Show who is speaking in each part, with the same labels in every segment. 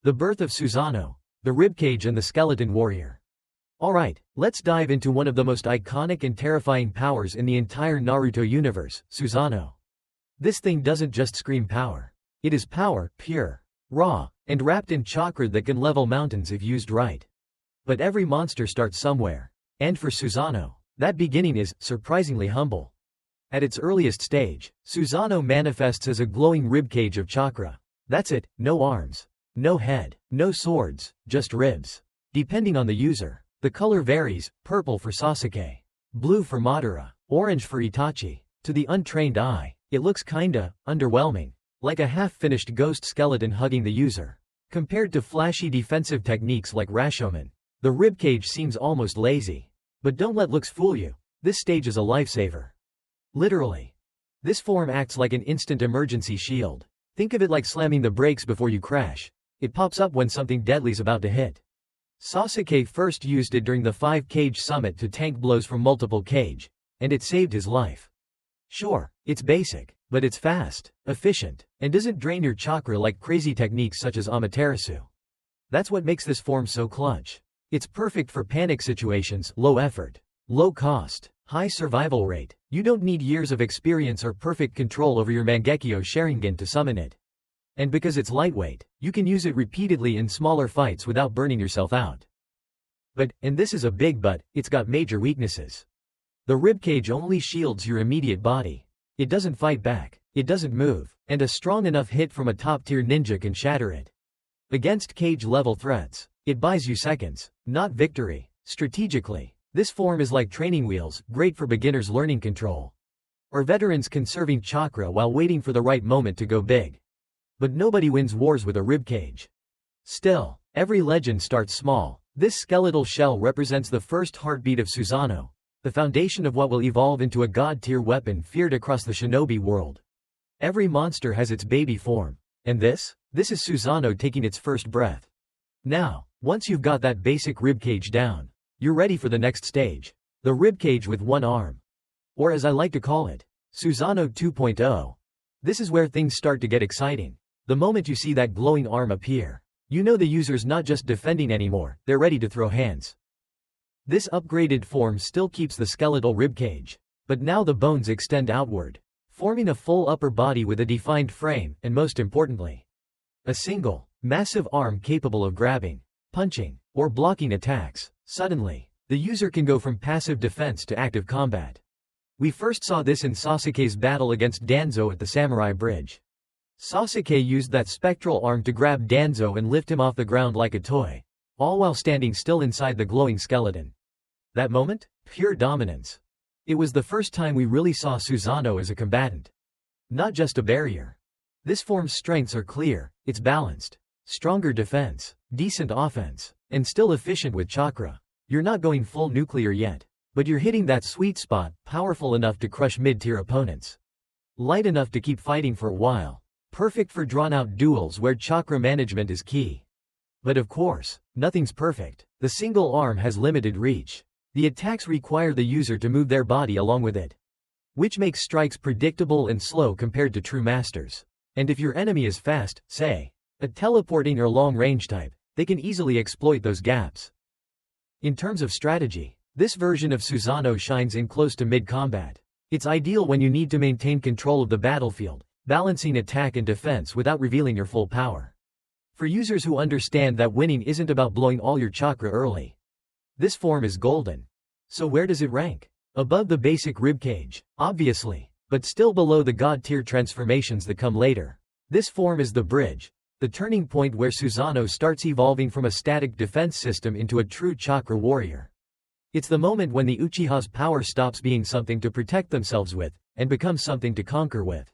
Speaker 1: The birth of Susanoo, the Ribcage and the skeleton warrior. Alright, let's dive into one of the most iconic and terrifying powers in the entire Naruto universe, Susanoo. This thing doesn't just scream power. It is power, pure, raw, and wrapped in chakra that can level mountains if used right. But every monster starts somewhere. And for Susanoo, that beginning is, surprisingly humble. At its earliest stage, Susanoo manifests as a glowing ribcage of chakra. That's it, no arms, no head, no swords, just ribs. Depending on the user, the color varies, purple for Sasuke, blue for Madara, orange for Itachi. To the untrained eye, it looks kinda underwhelming, like a half-finished ghost skeleton hugging the user. Compared to flashy defensive techniques like reshape, the ribcage seems almost lazy. But don't let looks fool you. This stage is a lifesaver. Literally. This form acts like an instant emergency shield. Think of it like slamming the brakes before you crash. It pops up when something deadly's about to hit. Sasuke first used it during the 5-cage summit to tank blows from multiple cage, and it saved his life. Sure, it's basic, but it's fast, efficient, and doesn't drain your chakra like crazy techniques such as Amaterasu. That's what makes this form so clutch. It's perfect for panic situations, low effort, low cost, high survival rate. You don't need years of experience or perfect control over your Mangekyo Sharingan to summon it. And because it's lightweight, you can use it repeatedly in smaller fights without burning yourself out. But, and this is a big but, it's got major weaknesses. The ribcage only shields your immediate body. It doesn't fight back, it doesn't move, and a strong enough hit from a top-tier ninja can shatter it. Against cage-level threats, it buys you seconds, not victory. Strategically, this form is like training wheels, great for beginners learning control. Or veterans conserving chakra while waiting for the right moment to go big. But nobody wins wars with a ribcage. Still, every legend starts small. This skeletal shell represents the first heartbeat of Susanoo, the foundation of what will evolve into a god-tier weapon feared across the shinobi world. Every monster has its baby form. And this is Susanoo taking its first breath. Now, once you've got that basic ribcage down, you're ready for the next stage. The ribcage with one arm. Or as I like to call it, Susanoo 2.0. This is where things start to get exciting. The moment you see that glowing arm appear, you know the user's not just defending anymore, they're ready to throw hands. This upgraded form still keeps the skeletal ribcage, but now the bones extend outward, forming a full upper body with a defined frame, and most importantly, a single, massive arm capable of grabbing, punching, or blocking attacks. Suddenly, the user can go from passive defense to active combat. We first saw this in Sasuke's battle against Danzo at the Samurai Bridge. Sasuke used that spectral arm to grab Danzo and lift him off the ground like a toy, all while standing still inside the glowing skeleton. That moment? Pure dominance. It was the first time we really saw Susanoo as a combatant. Not just a barrier. This form's strengths are clear, it's balanced. Stronger defense, decent offense, and still efficient with chakra. You're not going full nuclear yet, but you're hitting that sweet spot, powerful enough to crush mid-tier opponents. Light enough to keep fighting for a while. Perfect for drawn-out duels where chakra management is key. But of course, nothing's perfect. The single arm has limited reach. The attacks require the user to move their body along with it, which makes strikes predictable and slow compared to true masters. And if your enemy is fast, say, a teleporting or long-range type, they can easily exploit those gaps. In terms of strategy, this version of Susanoo shines in close to mid-combat. It's ideal when you need to maintain control of the battlefield, balancing attack and defense without revealing your full power. For users who understand that winning isn't about blowing all your chakra early, this form is golden. So where does it rank? Above the basic ribcage, obviously, but still below the god-tier transformations that come later. This form is the bridge, the turning point where Susanoo starts evolving from a static defense system into a true chakra warrior. It's the moment when the Uchiha's power stops being something to protect themselves with, and becomes something to conquer with.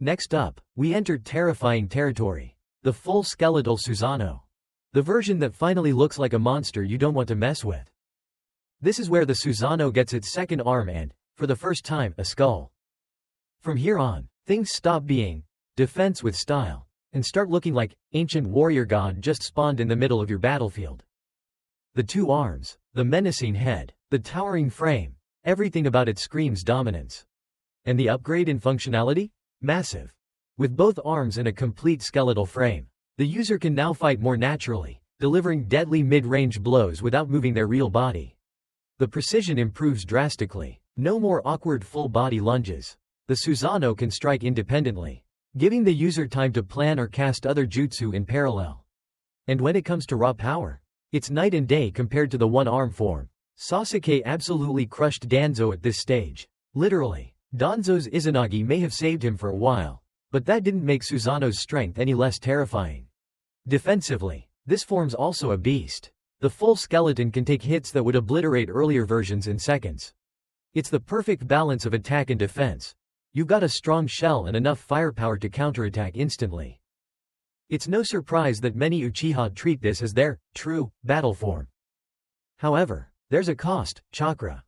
Speaker 1: Next up, we enter terrifying territory. The full skeletal Susanoo. The version that finally looks like a monster you don't want to mess with. This is where the Susanoo gets its second arm and, for the first time, a skull. From here on, things stop being defense with style, and start looking like ancient warrior god just spawned in the middle of your battlefield. The two arms, the menacing head, the towering frame, everything about it screams dominance. And the upgrade in functionality? Massive. With both arms and a complete skeletal frame, The user can now fight more naturally, delivering deadly mid-range blows without moving their real body. The precision improves drastically. No more awkward full-body lunges. The Susanoo can strike independently, giving the user time to plan or cast other jutsu in parallel. And when it comes to raw power, it's night and day compared to the one-arm form. Sasuke absolutely crushed Danzo at this stage. Literally, Danzo's Izanagi may have saved him for a while, but that didn't make Susanoo's strength any less terrifying. Defensively, this form's also a beast. The full skeleton can take hits that would obliterate earlier versions in seconds. It's the perfect balance of attack and defense. You've got a strong shell and enough firepower to counterattack instantly. It's no surprise that many Uchiha treat this as their true battle form. However, there's a cost: chakra.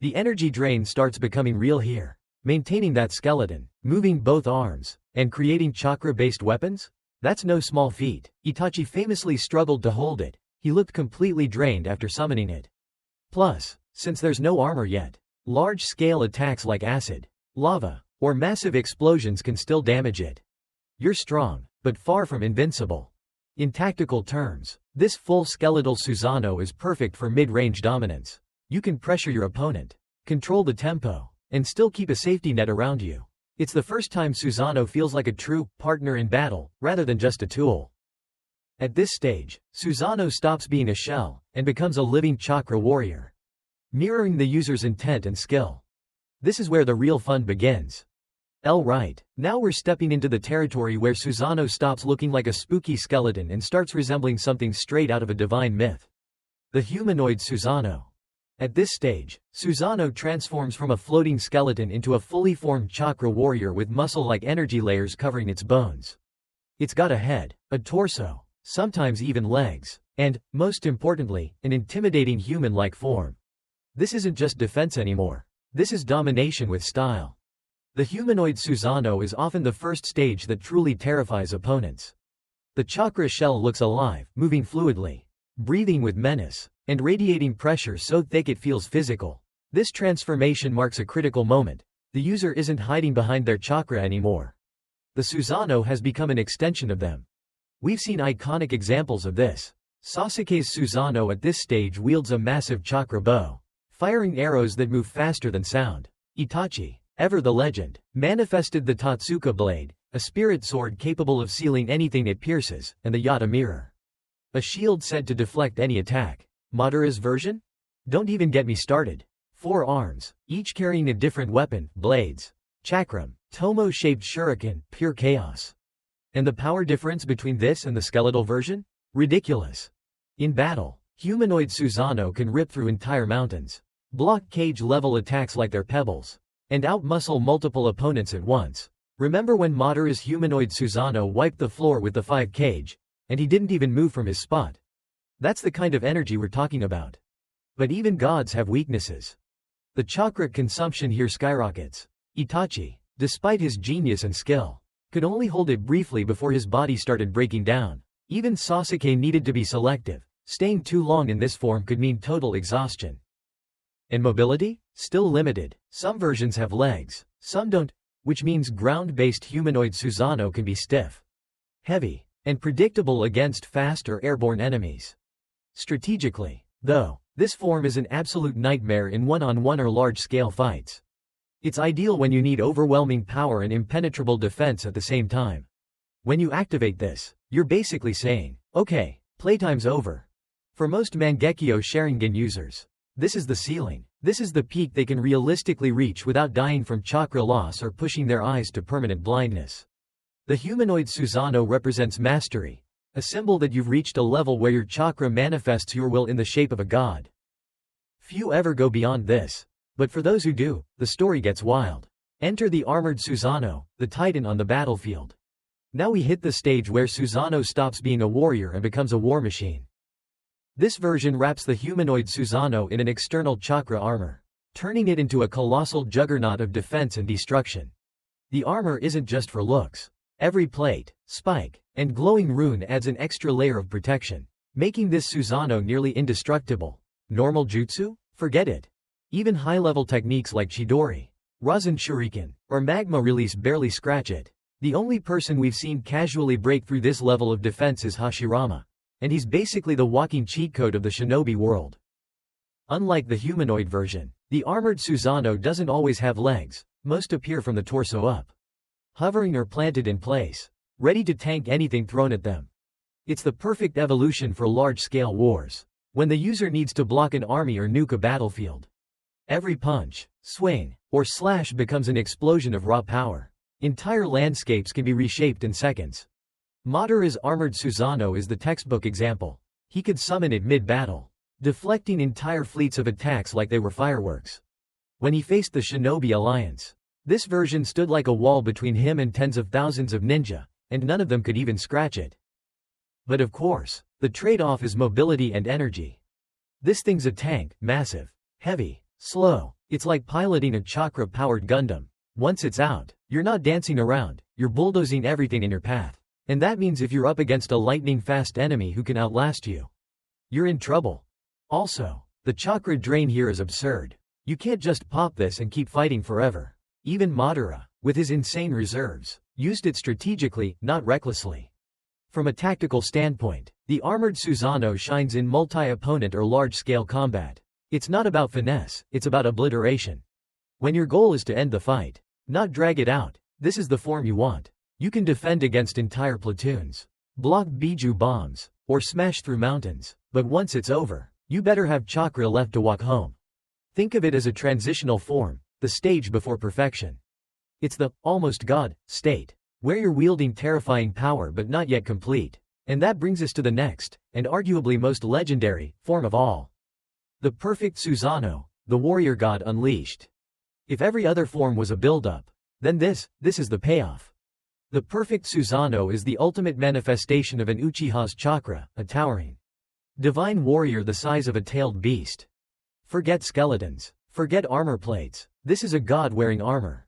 Speaker 1: The energy drain starts becoming real here. Maintaining that skeleton, moving both arms, and creating chakra-based weapons? That's no small feat. Itachi famously struggled to hold it. He looked completely drained after summoning it. Plus, since there's no armor yet, large-scale attacks like acid, lava, or massive explosions can still damage it. You're strong, but far from invincible. In tactical terms, this full skeletal Susanoo is perfect for mid-range dominance. You can pressure your opponent, control the tempo, and still keep a safety net around you. It's the first time Susanoo feels like a true partner in battle, rather than just a tool. At this stage, Susanoo stops being a shell, and becomes a living chakra warrior, mirroring the user's intent and skill. This is where the real fun begins. Right, now we're stepping into the territory where Susanoo stops looking like a spooky skeleton and starts resembling something straight out of a divine myth. The Humanoid Susanoo. At this stage, Susanoo transforms from a floating skeleton into a fully formed chakra warrior with muscle-like energy layers covering its bones. It's got a head, a torso, sometimes even legs, and, most importantly, an intimidating human-like form. This isn't just defense anymore. This is domination with style. The Humanoid Susanoo is often the first stage that truly terrifies opponents. The chakra shell looks alive, moving fluidly, breathing with menace, and radiating pressure so thick it feels physical. This transformation marks a critical moment. The user isn't hiding behind their chakra anymore. The Susanoo has become an extension of them. We've seen iconic examples of this. Sasuke's Susanoo at this stage wields a massive chakra bow, firing arrows that move faster than sound. Itachi, ever the legend, manifested the Totsuka blade, a spirit sword capable of sealing anything it pierces, and the Yata mirror, a shield said to deflect any attack. Madara's version? Don't even get me started. 4 arms, each carrying a different weapon, blades, chakram, tomo-shaped shuriken, pure chaos. And the power difference between this and the skeletal version? Ridiculous. In battle, Humanoid Susanoo can rip through entire mountains, block cage-level attacks like they're pebbles, and outmuscle multiple opponents at once. Remember when Madara's Humanoid Susanoo wiped the floor with the 5 cage, and he didn't even move from his spot? That's the kind of energy we're talking about. But even gods have weaknesses. The chakra consumption here skyrockets. Itachi, despite his genius and skill, could only hold it briefly before his body started breaking down. Even Sasuke needed to be selective. Staying too long in this form could mean total exhaustion. And mobility? Still limited. Some versions have legs, some don't, which means ground-based Humanoid Susanoo can be stiff, heavy, and predictable against fast or airborne enemies. Strategically, though, this form is an absolute nightmare in one-on-one or large-scale fights. It's ideal when you need overwhelming power and impenetrable defense at the same time. When you activate this, you're basically saying, okay, playtime's over. For most Mangekyo Sharingan users, this is the ceiling. This is the peak they can realistically reach without dying from chakra loss or pushing their eyes to permanent blindness. The Humanoid Susanoo represents mastery, a symbol that you've reached a level where your chakra manifests your will in the shape of a god. Few ever go beyond this, but for those who do, the story gets wild. Enter the armored Susanoo, the titan on the battlefield. Now we hit the stage where Susanoo stops being a warrior and becomes a war machine. This version wraps the Humanoid Susanoo in an external chakra armor, turning it into a colossal juggernaut of defense and destruction. The armor isn't just for looks. Every plate, spike, and glowing rune adds an extra layer of protection, making this Susanoo nearly indestructible. Normal jutsu? Forget it. Even high-level techniques like Chidori, Rasen Shuriken, or Magma Release barely scratch it. The only person we've seen casually break through this level of defense is Hashirama, and he's basically the walking cheat code of the shinobi world. Unlike the humanoid version, the armored Susanoo doesn't always have legs, most appear from the torso up, hovering or planted in place, ready to tank anything thrown at them. It's the perfect evolution for large-scale wars, when the user needs to block an army or nuke a battlefield. Every punch, swing, or slash becomes an explosion of raw power. Entire landscapes can be reshaped in seconds. Madara's armored Susanoo is the textbook example. He could summon it mid-battle, deflecting entire fleets of attacks like they were fireworks. When he faced the Shinobi Alliance, this version stood like a wall between him and tens of thousands of ninja, and none of them could even scratch it. But of course, the trade-off is mobility and energy. This thing's a tank, massive, heavy, slow. It's like piloting a chakra-powered Gundam. Once it's out, you're not dancing around, you're bulldozing everything in your path. And that means if you're up against a lightning-fast enemy who can outlast you, you're in trouble. Also, the chakra drain here is absurd. You can't just pop this and keep fighting forever. Even Madara, with his insane reserves, used it strategically, not recklessly. From a tactical standpoint, the armored Susanoo shines in multi-opponent or large-scale combat. It's not about finesse, it's about obliteration. When your goal is to end the fight, not drag it out, this is the form you want. You can defend against entire platoons, block Biju bombs, or smash through mountains, but once it's over, you better have chakra left to walk home. Think of it as a transitional form, the stage before perfection. It's the almost God state, where you're wielding terrifying power but not yet complete. And that brings us to the next, and arguably most legendary, form of all. The perfect Susanoo, the warrior god unleashed. If every other form was a build-up, then this is the payoff. The perfect Susanoo is the ultimate manifestation of an Uchiha's chakra, a towering divine warrior the size of a tailed beast. Forget skeletons, forget armor plates, this is a god wearing armor.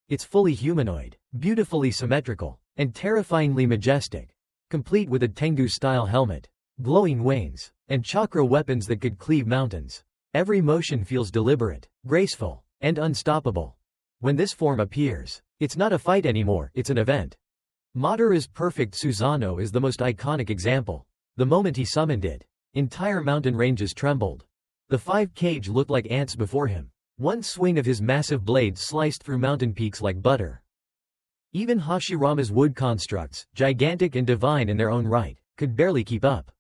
Speaker 1: It's fully humanoid, beautifully symmetrical, and terrifyingly majestic, complete with a Tengu-style helmet, glowing wings, and chakra weapons that could cleave mountains. Every motion feels deliberate, graceful, and unstoppable. When this form appears, it's not a fight anymore, it's an event. Madara's perfect Susanoo is the most iconic example. The moment he summoned it, entire mountain ranges trembled. The 5 Kage looked like ants before him. One swing of his massive blade sliced through mountain peaks like butter. Even Hashirama's wood constructs, gigantic and divine in their own right, could barely keep up.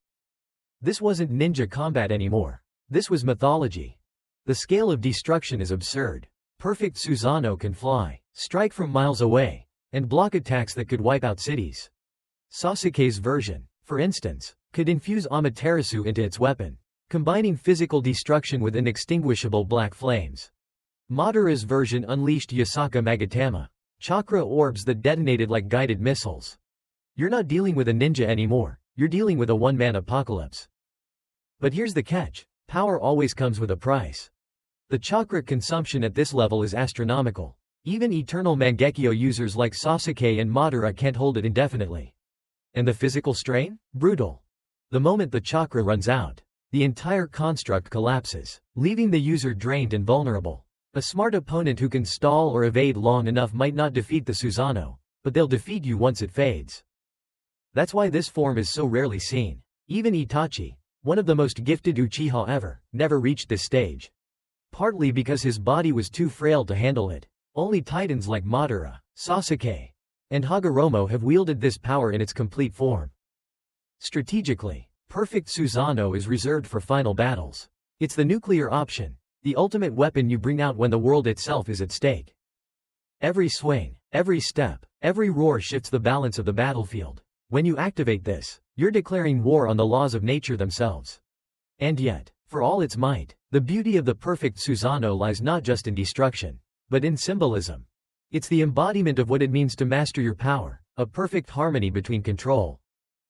Speaker 1: This wasn't ninja combat anymore. This was mythology. The scale of destruction is absurd. Perfect Susanoo can fly, strike from miles away, and block attacks that could wipe out cities. Sasuke's version, for instance, could infuse Amaterasu into its weapon, combining physical destruction with inextinguishable black flames. Madara's version unleashed Yasaka Magatama, chakra orbs that detonated like guided missiles. You're not dealing with a ninja anymore, you're dealing with a one-man apocalypse. But here's the catch, power always comes with a price. The chakra consumption at this level is astronomical. Even eternal Mangekyo users like Sasuke and Madara can't hold it indefinitely. And the physical strain? Brutal. The moment the chakra runs out, the entire construct collapses, leaving the user drained and vulnerable. A smart opponent who can stall or evade long enough might not defeat the Susanoo, but they'll defeat you once it fades. That's why this form is so rarely seen. Even Itachi, one of the most gifted Uchiha ever, never reached this stage. Partly because his body was too frail to handle it. Only titans like Madara, Sasuke, and Hagoromo have wielded this power in its complete form. Strategically, perfect Susanoo is reserved for final battles. It's the nuclear option, the ultimate weapon you bring out when the world itself is at stake. Every swing, every step, every roar shifts the balance of the battlefield. When you activate this, you're declaring war on the laws of nature themselves. And yet, for all its might, the beauty of the perfect Susanoo lies not just in destruction, but in symbolism. It's the embodiment of what it means to master your power, a perfect harmony between control,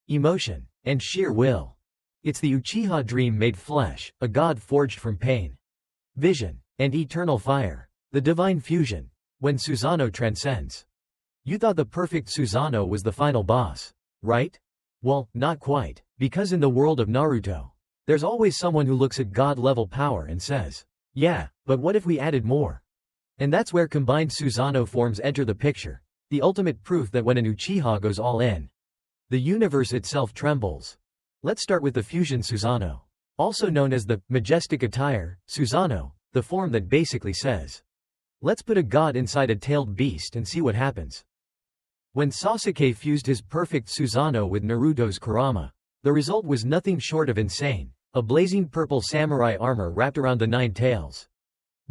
Speaker 1: emotion, and sheer will. It's the Uchiha dream made flesh, a god forged from pain, vision, and eternal fire. The divine fusion, when Susanoo transcends. You thought the perfect Susanoo was the final boss, right? Well, not quite, because in the world of Naruto, there's always someone who looks at god-level power and says, yeah, but what if we added more? And that's where combined Susanoo forms enter the picture. The ultimate proof that when an Uchiha goes all in, the universe itself trembles. Let's start with the Fusion Susanoo. Also known as the majestic attire, Susanoo, the form that basically says, let's put a god inside a tailed beast and see what happens. When Sasuke fused his perfect Susanoo with Naruto's Kurama, the result was nothing short of insane, a blazing purple samurai armor wrapped around the 9 tails,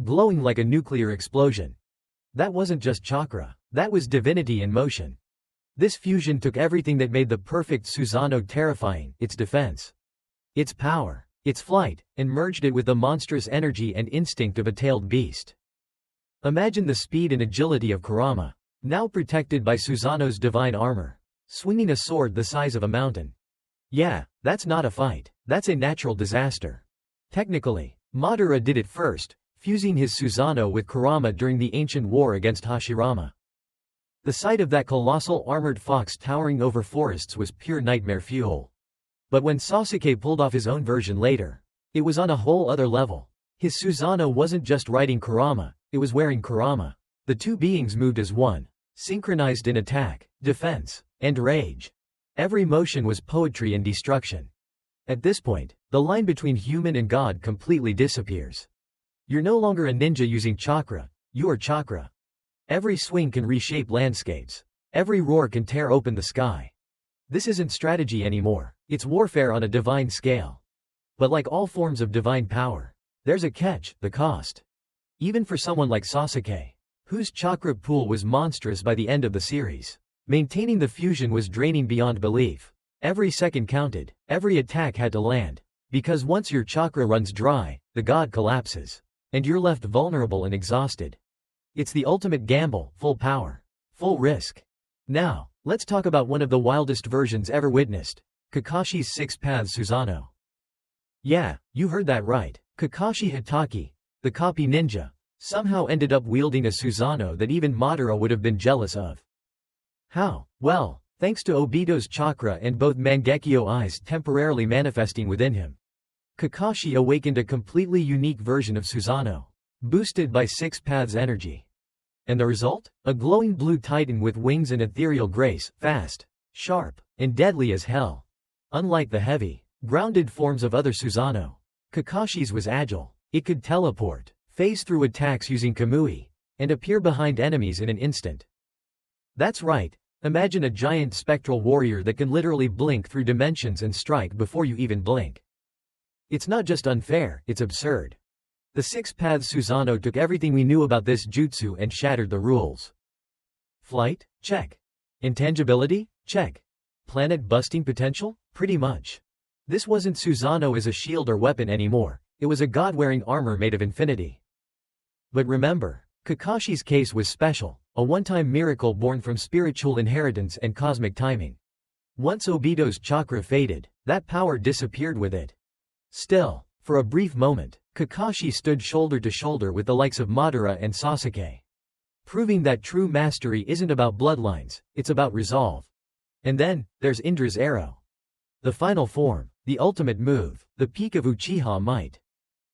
Speaker 1: glowing like a nuclear explosion. That wasn't just chakra, that was divinity in motion. This fusion took everything that made the perfect Susanoo terrifying, its defense, its power, its flight, and merged it with the monstrous energy and instinct of a tailed beast. Imagine the speed and agility of Kurama, now protected by Susanoo's divine armor, swinging a sword the size of a mountain. Yeah, that's not a fight, that's a natural disaster. Technically, Madara did it first, fusing his Susanoo with Kurama during the ancient war against Hashirama. The sight of that colossal armored fox towering over forests was pure nightmare fuel. But when Sasuke pulled off his own version later, it was on a whole other level. His Susanoo wasn't just riding Kurama, it was wearing Kurama. The two beings moved as one, synchronized in attack, defense, and rage. Every motion was poetry and destruction. At this point, the line between human and god completely disappears. You're no longer a ninja using chakra, you are chakra. Every swing can reshape landscapes. Every roar can tear open the sky. This isn't strategy anymore, it's warfare on a divine scale. But like all forms of divine power, there's a catch, the cost. Even for someone like Sasuke, whose chakra pool was monstrous by the end of the series, maintaining the fusion was draining beyond belief. Every second counted, every attack had to land. Because once your chakra runs dry, the god collapses. And you're left vulnerable and exhausted. It's the ultimate gamble, full power, full risk. Now, let's talk about one of the wildest versions ever witnessed, Kakashi's 6 Paths Susanoo. Yeah, you heard that right. Kakashi Hitaki, the copy ninja, somehow ended up wielding a Susanoo that even Madara would have been jealous of. How? Well, thanks to Obito's chakra and both Mangekyo eyes temporarily manifesting within him. Kakashi awakened a completely unique version of Susanoo, boosted by 6 Paths energy. And the result? A glowing blue titan with wings and ethereal grace, fast, sharp, and deadly as hell. Unlike the heavy, grounded forms of other Susanoo, Kakashi's was agile. It could teleport, phase through attacks using Kamui, and appear behind enemies in an instant. That's right, imagine a giant spectral warrior that can literally blink through dimensions and strike before you even blink. It's not just unfair, it's absurd. The 6 Paths Susanoo took everything we knew about this jutsu and shattered the rules. Flight? Check. Intangibility? Check. Planet-busting potential? Pretty much. This wasn't Susanoo as a shield or weapon anymore, it was a god wearing armor made of infinity. But remember, Kakashi's case was special, a one-time miracle born from spiritual inheritance and cosmic timing. Once Obito's chakra faded, that power disappeared with it. Still, for a brief moment, Kakashi stood shoulder to shoulder with the likes of Madara and Sasuke. Proving that true mastery isn't about bloodlines, it's about resolve. And then, there's Indra's arrow. The final form, the ultimate move, the peak of Uchiha might.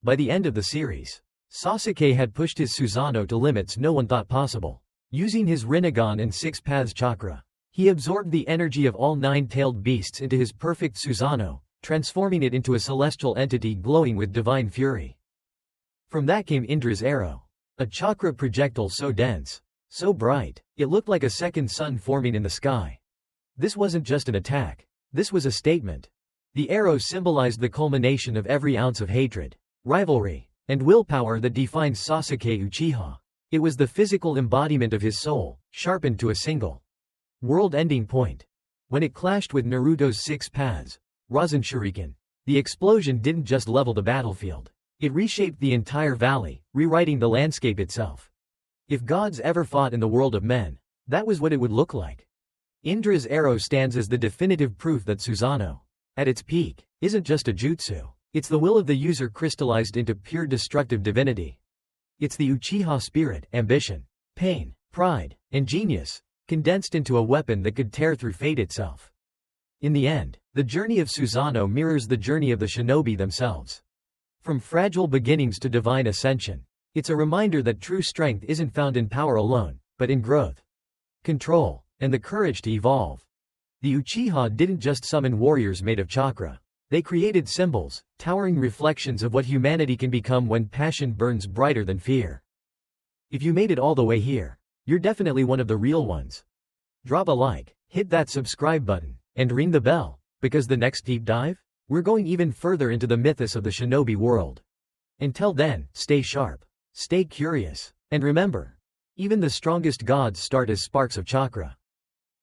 Speaker 1: By the end of the series, Sasuke had pushed his Susanoo to limits no one thought possible. Using his Rinnegan and 6 Paths chakra, he absorbed the energy of all 9-tailed beasts into his perfect Susanoo, transforming it into a celestial entity glowing with divine fury. From that came Indra's arrow, a chakra projectile so dense, so bright, it looked like a second sun forming in the sky. This wasn't just an attack, this was a statement. The arrow symbolized the culmination of every ounce of hatred, rivalry, and willpower that defined Sasuke Uchiha. It was the physical embodiment of his soul, sharpened to a single, world-ending point. When it clashed with Naruto's 6 Paths, Rasen Shuriken, the explosion didn't just level the battlefield. It reshaped the entire valley, rewriting the landscape itself. If gods ever fought in the world of men, that was what it would look like. Indra's arrow stands as the definitive proof that Susanoo, at its peak, isn't just a jutsu. It's the will of the user crystallized into pure destructive divinity. It's the Uchiha spirit, ambition, pain, pride, and genius, condensed into a weapon that could tear through fate itself. In the end, the journey of Susanoo mirrors the journey of the shinobi themselves. From fragile beginnings to divine ascension, it's a reminder that true strength isn't found in power alone, but in growth. control, and the courage to evolve. The Uchiha didn't just summon warriors made of chakra. They created symbols, towering reflections of what humanity can become when passion burns brighter than fear. If you made it all the way here, you're definitely one of the real ones. Drop a like, hit that subscribe button, and ring the bell, because the next deep dive, we're going even further into the mythos of the shinobi world. Until then, stay sharp, stay curious, and remember, even the strongest gods start as sparks of chakra.